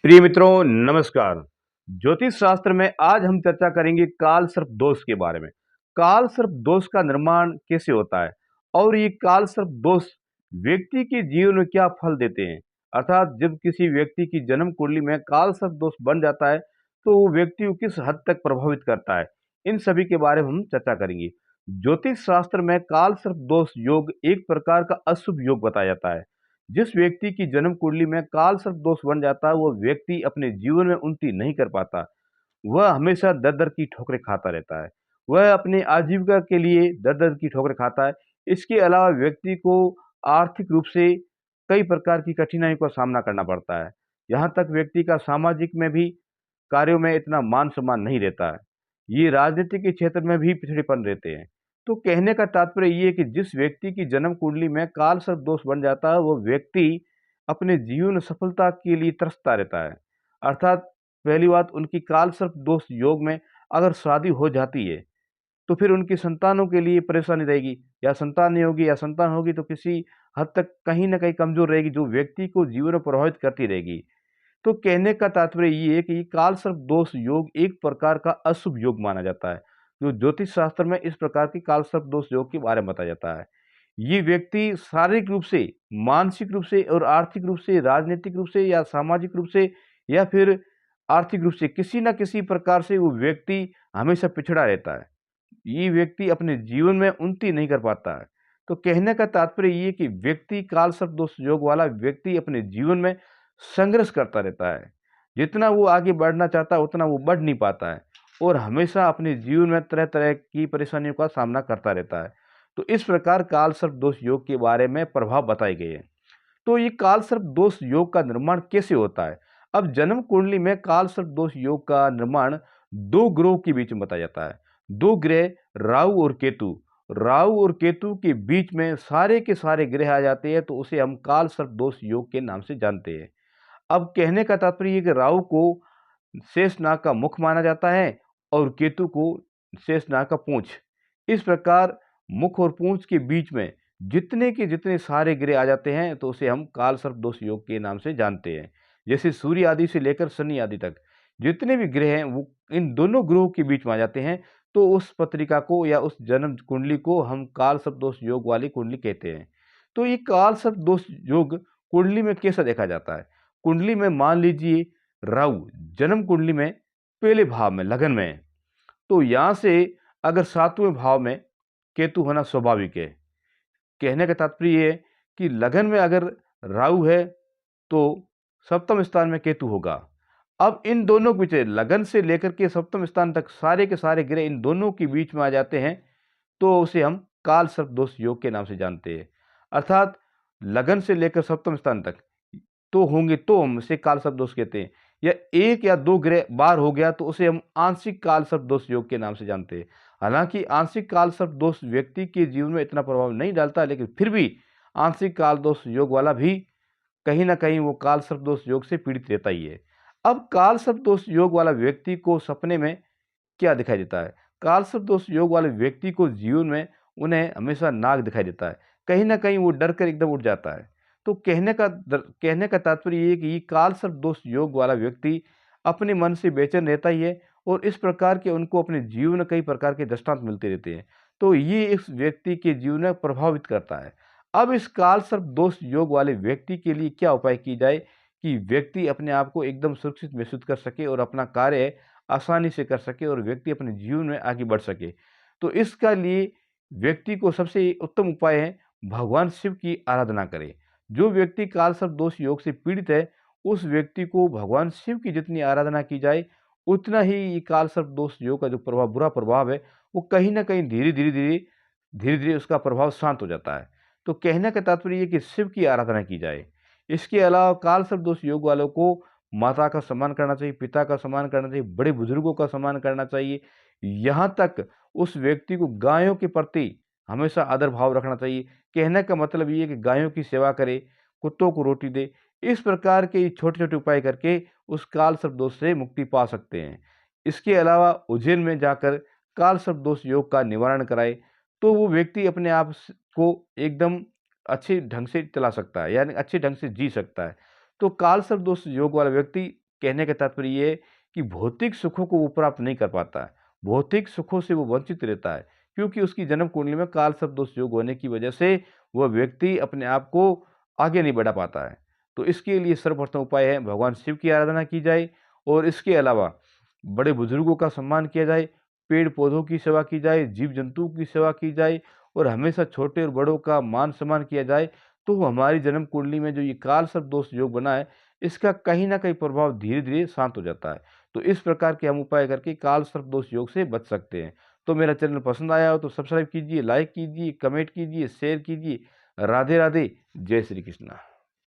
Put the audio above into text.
प्रिय मित्रों, नमस्कार। ज्योतिष शास्त्र में आज हम चर्चा करेंगे काल सर्प दोष के बारे में। काल सर्प दोष का निर्माण कैसे होता है और ये काल सर्प दोष व्यक्ति के जीवन में क्या फल देते हैं। अर्थात जब किसी व्यक्ति की जन्म कुंडली में काल सर्प दोष बन जाता है तो वो व्यक्ति को किस हद तक प्रभावित करता है, इन सभी के बारे में हम चर्चा करेंगे। ज्योतिष शास्त्र में काल सर्प दोष योग एक प्रकार का अशुभ योग बताया जाता है। जिस व्यक्ति की जन्म कुंडली में काल सर्प दोष बन जाता है वो व्यक्ति अपने जीवन में उन्नति नहीं कर पाता। वह हमेशा दर दर की ठोकरें खाता रहता है। वह अपनी आजीविका के लिए दर दर की ठोकरें खाता है। इसके अलावा व्यक्ति को आर्थिक रूप से कई प्रकार की कठिनाइयों का सामना करना पड़ता है। यहाँ तक व्यक्ति का सामाजिक में भी कार्यों में इतना मान सम्मान नहीं रहता है। ये राजनीति के क्षेत्र में भी पिछड़ेपन रहते हैं। तो कहने का तात्पर्य ये है कि जिस व्यक्ति की जन्म कुंडली में काल सर्प दोष बन जाता है वो व्यक्ति अपने जीवन में सफलता के लिए तरसता रहता है। अर्थात पहली बात, उनकी काल सर्प दोष योग में अगर शादी हो जाती है तो फिर उनकी संतानों के लिए परेशानी रहेगी, या संतान नहीं होगी या संतान होगी तो किसी हद तक कहीं न कहीं कमज़ोर रहेगी, जो व्यक्ति को जीवन में प्रभावित करती रहेगी। तो कहने का तात्पर्य ये है कि काल सर्प दोष योग एक प्रकार का अशुभ योग माना जाता है। जो ज्योतिष शास्त्र में इस प्रकार के काल सर्प दोष योग के बारे में बताया जाता है। ये व्यक्ति शारीरिक रूप से, मानसिक रूप से और आर्थिक रूप से, राजनीतिक रूप से या सामाजिक रूप से या फिर आर्थिक रूप से किसी न किसी प्रकार से वो व्यक्ति हमेशा पिछड़ा रहता है। ये व्यक्ति अपने जीवन में उन्नति नहीं कर पाता है। तो कहने का तात्पर्य ये है कि व्यक्ति काल सर्प दोष योग वाला व्यक्ति अपने जीवन में संघर्ष करता रहता है। जितना वो आगे बढ़ना चाहता है उतना वो बढ़ नहीं पाता है और हमेशा अपने जीवन में तरह-तरह की परेशानियों का सामना करता रहता है। तो इस प्रकार काल सर्प दोष योग के बारे में प्रभाव बताए गए हैं। तो ये काल सर्प दोष योग का निर्माण कैसे होता है? अब जन्म कुंडली में काल सर्प दोष योग का निर्माण 2 ग्रहों के बीच में बताया जाता है। 2 ग्रह राहु और केतु। राहु और केतु के बीच में सारे के सारे ग्रह आ जाते हैं तो उसे हम काल सर्प दोष योग के नाम से जानते हैं। अब कहने का तात्पर्य ये है कि राहु को शेषनाग का मुख माना जाता है और केतु को शेषनाग का पूँछ। इस प्रकार मुख और पूँछ के बीच में जितने के जितने सारे ग्रह आ जाते हैं तो उसे हम काल सर्प दोष योग के नाम से जानते हैं। जैसे सूर्य आदि से लेकर शनि आदि तक जितने भी ग्रह हैं वो इन दोनों ग्रहों के बीच में आ जाते हैं तो उस पत्रिका को या उस जन्म कुंडली को हम काल सर्प दोष योग वाली कुंडली कहते हैं। तो ये काल सर्प दोष योग कुंडली में कैसा देखा जाता है? कुंडली में मान लीजिए राहु जन्म कुंडली में पहले भाव में लगन में है, तो यहाँ से अगर 7वें भाव में केतु होना स्वाभाविक है। कहने का तात्पर्य ये है कि लगन में अगर राहु है तो सप्तम स्थान में केतु होगा। अब इन दोनों के बीच लगन से लेकर के सप्तम स्थान तक सारे के सारे ग्रह इन दोनों के बीच में आ जाते हैं तो उसे हम काल सर्प दोष योग के नाम से जानते हैं। अर्थात लगन से लेकर सप्तम स्थान तक तो होंगे तो हम उसे काल सर्प दोष कहते हैं, या 1 या 2 ग्रह बार हो गया तो उसे हम आंशिक काल सर्प दोष योग के नाम से जानते हैं। हालांकि आंशिक काल सर्प दोष व्यक्ति के जीवन में इतना प्रभाव नहीं डालता, लेकिन फिर भी आंशिक काल दोष योग वाला भी कहीं न कहीं वो काल सर्प दोष योग से पीड़ित रहता ही है। अब काल सर्प दोष योग वाला व्यक्ति को सपने में क्या दिखाई देता है? काल सर्प दोष योग वाले व्यक्ति को जीवन में उन्हें हमेशा नाग दिखाई देता है। कहीं न कहीं वो डर कर एकदम उठ जाता है। तो कहने का तात्पर्य ये है कि ये काल सर्प दोष योग वाला व्यक्ति अपने मन से बेचैन रहता ही है और इस प्रकार के उनको अपने जीवन में कई प्रकार के दृष्टांत मिलते रहते हैं। तो ये इस व्यक्ति के जीवन में प्रभावित करता है। अब इस काल सर्प दोष योग वाले व्यक्ति के लिए क्या उपाय की जाए कि व्यक्ति अपने आप को एकदम सुरक्षित महसूस कर सके और अपना कार्य आसानी से कर सके और व्यक्ति अपने जीवन में आगे बढ़ सके। तो इसका लिए व्यक्ति को सबसे उत्तम उपाय है भगवान शिव की आराधना करें। जो व्यक्ति काल सर्प दोष योग से पीड़ित है, उस व्यक्ति को भगवान शिव की जितनी आराधना की जाए, उतना ही ये काल सर्प दोष योग का जो प्रभाव बुरा प्रभाव है, वो कहीं न कहीं धीरे-धीरे उसका प्रभाव शांत हो जाता है। तो कहने का तात्पर्य ये है कि शिव की आराधना की जाए। इसके अलावा काल सर्प दोष योग वालों को माता का सम्मान करना चाहिए, पिता का सम्मान करना चाहिए, बड़े बुजुर्गों का सम्मान करना चाहिए। यहाँ तक उस व्यक्ति को गायों के प्रति हमेशा आदर भाव रखना चाहिए। कहने का मतलब ये है कि गायों की सेवा करे, कुत्तों को रोटी दे। इस प्रकार के छोटे-छोटे उपाय करके उस काल सर्प दोष से मुक्ति पा सकते हैं। इसके अलावा उज्जैन में जाकर काल सर्प दोष योग का निवारण कराए, तो वो व्यक्ति अपने आप को एकदम अच्छे ढंग से चला सकता है, यानी अच्छे ढंग से जी सकता है। तो काल सर्प दोष योग वाला व्यक्ति कहने का तात्पर्य ये है कि भौतिक सुखों को वो प्राप्त नहीं कर पाता है, भौतिक सुखों से वो वंचित रहता है, क्योंकि उसकी जन्म कुंडली में काल सर्प दोष योग होने की वजह से वह व्यक्ति अपने आप को आगे नहीं बढ़ा पाता है। तो इसके लिए सर्वप्रथम उपाय है भगवान शिव की आराधना की जाए और इसके अलावा बड़े बुजुर्गों का सम्मान किया जाए, पेड़-पौधों की सेवा की जाए, जीव-जंतुओं की सेवा की जाए और हमेशा छोटे और बड़ों का मान-सम्मान किया जाए, तो हमारी जन्म कुंडली में जो ये काल सर्प दोष योग बना है, इसका कहीं न कहीं प्रभाव धीरे-धीरे शांत हो जाता है। तो इस प्रकार के हम उपाय करके काल सर्प दोष योग से बच सकते हैं। तो मेरा चैनल पसंद आया हो तो सब्सक्राइब कीजिए, लाइक कीजिए, कमेंट कीजिए, शेयर कीजिए। राधे-राधे, जय श्री कृष्ण।